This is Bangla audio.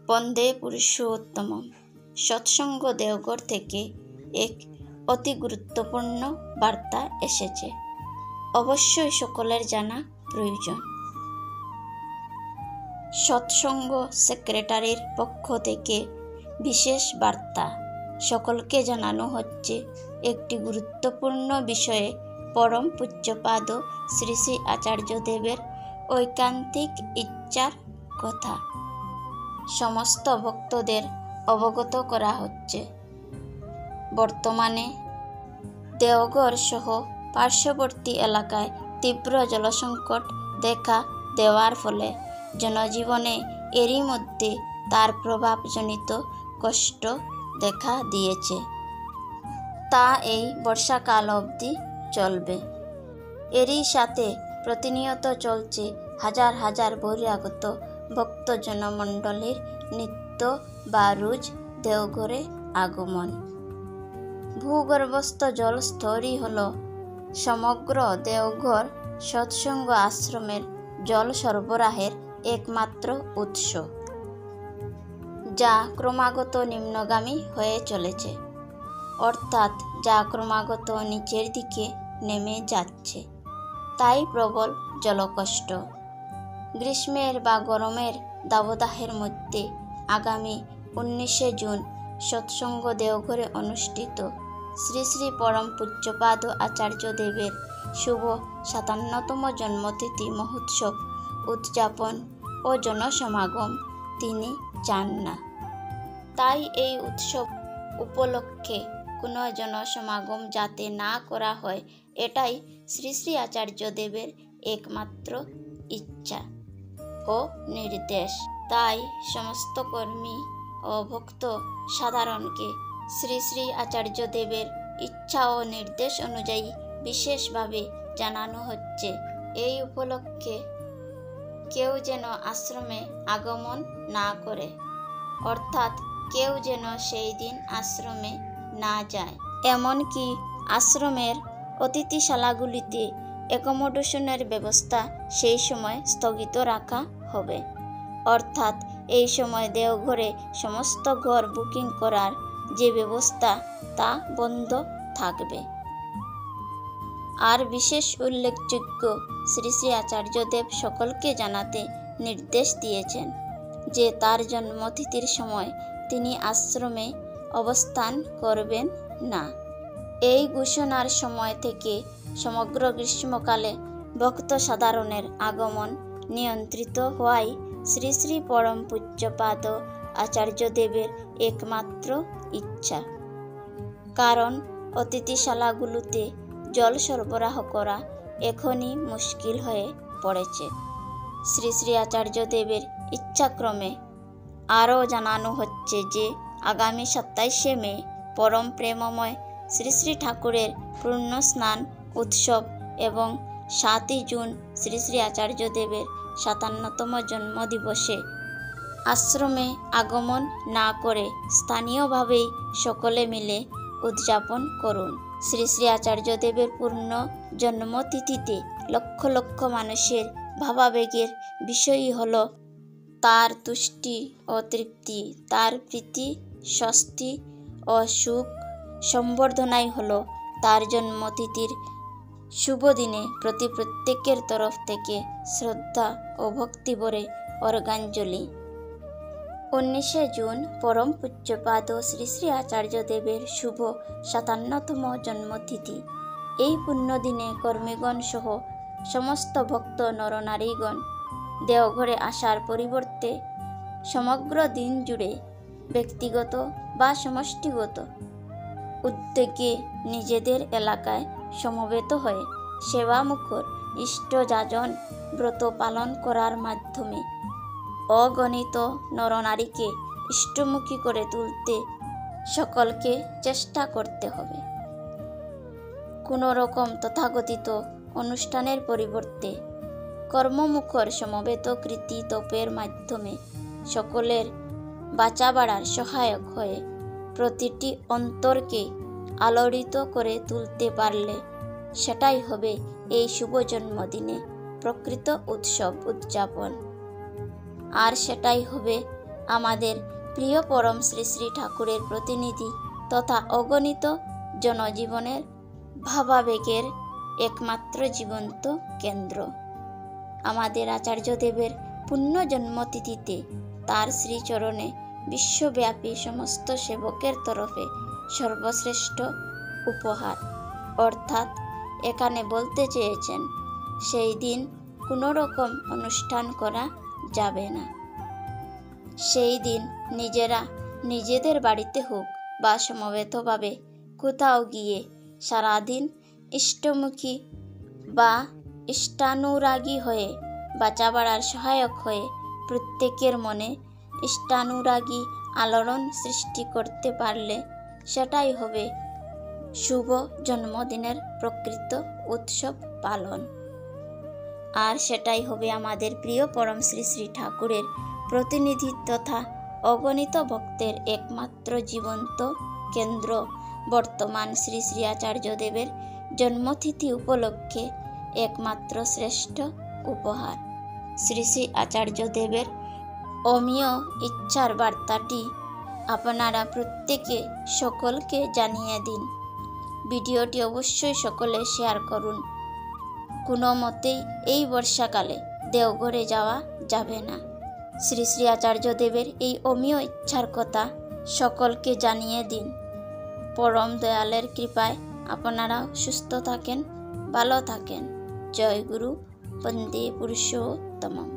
বন্দে পুরুষোত্তমম। সৎসঙ্গ দেওঘর থেকে এক অতি গুরুত্বপূর্ণ বার্তা এসেছে, অবশ্যই সকলের জানা প্রয়োজন। সৎসঙ্গ সেক্রেটারির পক্ষ থেকে বিশেষ বার্তা সকলকে জানানো হচ্ছে একটি গুরুত্বপূর্ণ বিষয়ে পরম পূজ্যপাদ শ্রী শ্রী আচার্যদেবের ঐকান্তিক ইচ্ছার কথা সমস্ত ভক্তদের অবগত করা হচ্ছে। বর্তমানে দেওঘর সহ পার্শ্ববর্তী এলাকায় তীব্র জলসংকট দেখা দেওয়ার ফলে জনজীবনে এরই মধ্যে তার প্রভাবজনিত কষ্ট দেখা দিয়েছে। তা এই বর্ষাকাল অবধি চলবে। এরই সাথে প্রতিনিয়ত চলছে হাজার হাজার বহিরাগত ভক্তজনমণ্ডলীর নিত্য বা রোজ দেওঘরে আগমন। ভূগর্ভস্থ জল স্তরই হল সমগ্র দেওঘর সৎসঙ্গ আশ্রমের জল সরবরাহের একমাত্র উৎস, যা ক্রমাগত নিম্নগামী হয়ে চলেছে, অর্থাৎ যা ক্রমাগত নিচের দিকে নেমে যাচ্ছে। তাই প্রবল জলকষ্ট। গ্রীষ্মের বা গরমের দাবদাহের মধ্যে আগামী 19 জুন সৎসঙ্গ দেওঘরে অনুষ্ঠিত শ্রী শ্রী পরম পূজ্যপাদ আচার্যদেবের শুভ 57তম জন্মতিথি মহোৎসব উদযাপন ও জনসমাগম তিনি চান না। তাই এই উৎসব উপলক্ষে কোনো জনসমাগম যাতে না করা হয়, এটাই শ্রী শ্রী আচার্যদেবের একমাত্র ইচ্ছা ও নির্দেশ। তাই সমস্ত কর্মী ও ভক্ত সাধারণকে শ্রী শ্রী আচার্যদেবের ইচ্ছা ও নির্দেশ অনুযায়ী বিশেষভাবে জানানো হচ্ছে, এই উপলক্ষে কেউ যেন আশ্রমে আগমন না করে, অর্থাৎ কেউ যেন সেই দিন আশ্রমে না যায়। এমনকি আশ্রমের অতিথিশালাগুলিতে অ্যাকোমোডেশনের ব্যবস্থা সেই সময় স্থগিত রাখা হবে, অর্থাৎ এই সময় দেওঘরে সমস্ত ঘর বুকিং করার যে ব্যবস্থা তা বন্ধ থাকবে। আর বিশেষ উল্লেখযোগ্য, শ্রী শ্রী আচার্যদেব সকলকে জানাতে নির্দেশ দিয়েছেন যে তার জন্মতিথির সময় তিনি আশ্রমে অবস্থান করবেন না। এই ঘোষণার সময় থেকে সমগ্র গ্রীষ্মকালে ভক্ত সাধারণের আগমন নিয়ন্ত্রিত হওয়াই শ্রী শ্রী পরম পূজ্যপাদ আচার্যদেবের একমাত্র ইচ্ছা। কারণ অতিথিশালাগুলোতে জল সরবরাহ করা এখনই মুশকিল হয়ে পড়েছে। শ্রী শ্রী আচার্যদেবের ইচ্ছাক্রমে আরও জানানো হচ্ছে যে আগামী 27 মে পরম প্রেমময় শ্রী শ্রী ঠাকুরের পূর্ণ স্নান উৎসব এবং 7 জুন শ্রী শ্রী আচার্যদেবের 57তম জন্মদিবসে আশ্রমে আগমন না করে স্থানীয়ভাবেই সকলে মিলে উদযাপন করুন। শ্রী শ্রী আচার্যদেবের পূর্ণ জন্মতিথিতে লক্ষ লক্ষ মানুষের ভাবাবেগের বিষয়ই হল তার তুষ্টি ও তৃপ্তি, তার প্রীতি, স্বস্তি ও সুখ সম্বর্ধনাই হল তার জন্মতিথির শুভ দিনে প্রত্যেকের তরফ থেকে শ্রদ্ধা ও ভক্তিভরে অর্ঘ্যাঞ্জলি। 19 জুন পরম পূজ্যপাদ শ্রী শ্রী আচার্যদেবের শুভ 57তম জন্মতিথি। এই পুণ্যদিনে কর্মীগণ সহ সমস্ত ভক্ত নরনারীগণ দেওঘরে আসার পরিবর্তে সমগ্র দিন জুড়ে ব্যক্তিগত বা সমষ্টিগত উদ্যোগে নিজেদের এলাকায় সমবেত হয়ে সেবামুখর ইষ্টযাজন ব্রত পালন করার মাধ্যমে অগণিত নরনারীকে ইষ্টমুখী করে তুলতে সকলকে চেষ্টা করতে হবে। কোনো রকম তথাকথিত অনুষ্ঠানের পরিবর্তে কর্মমুখর সমবেত কৃতি তপের মাধ্যমে সকলের বাঁচা বাড়ার সহায়ক হয়ে প্রতিটি অন্তরকে আলোড়িত করে তুলতে পারলে সেটাই হবে এই শুভ জন্মদিনে প্রকৃত উৎসব উদযাপন। আর সেটাই হবে আমাদের প্রিয় পরম শ্রী শ্রী ঠাকুরের প্রতিনিধি তথা অগণিত জনজীবনের ভাবাবেগের একমাত্র জীবন্ত কেন্দ্র। আমাদের আচার্যদেবের পুণ্য জন্মতিথিতে তার শ্রীচরণে বিশ্বব্যাপী সমস্ত সেবকের তরফে সর্বশ্রেষ্ঠ উপহার, অর্থাৎ এখানে বলতে চেয়েছেন সেই দিন কোনো রকম অনুষ্ঠান করা যাবে না। সেই দিন নিজেরা নিজেদের বাড়িতে হোক বা সমবেতভাবে কোথাও গিয়ে সারাদিন ইষ্টমুখী বা ইষ্টানুরাগী হয়ে বাঁচা বাড়ার সহায়ক হয়ে প্রত্যেকের মনে ইষ্টানুরাগী আলোড়ন সৃষ্টি করতে পারলে সেটাই হবে শুভ জন্মদিনের প্রকৃত উৎসব পালন। আর সেটাই হবে আমাদের প্রিয় পরম শ্রী শ্রী ঠাকুরের প্রতিনিধি তথা অগণিত ভক্তের একমাত্র জীবন্ত কেন্দ্র বর্তমান শ্রী শ্রী আচার্যদেবের জন্মতিথি উপলক্ষে একমাত্র শ্রেষ্ঠ উপহার। শ্রী শ্রী আচার্যদেবের অমীয় ইচ্ছার বার্তাটি আপনারা প্রত্যেকে সকলকে জানিয়ে দিন। ভিডিওটি অবশ্যই সকলে শেয়ার করুন। কোনো মতেই এই বর্ষাকালে দেওঘরে যাওয়া যাবে না। শ্রী শ্রী আচার্যদেবের এই অমীয় ইচ্ছার কথা সকলকে জানিয়ে দিন। পরম দয়ালের কৃপায় আপনারাও সুস্থ থাকেন, ভালো থাকেন। জয় গুরু, বন্দে পুরুষোত্তমম।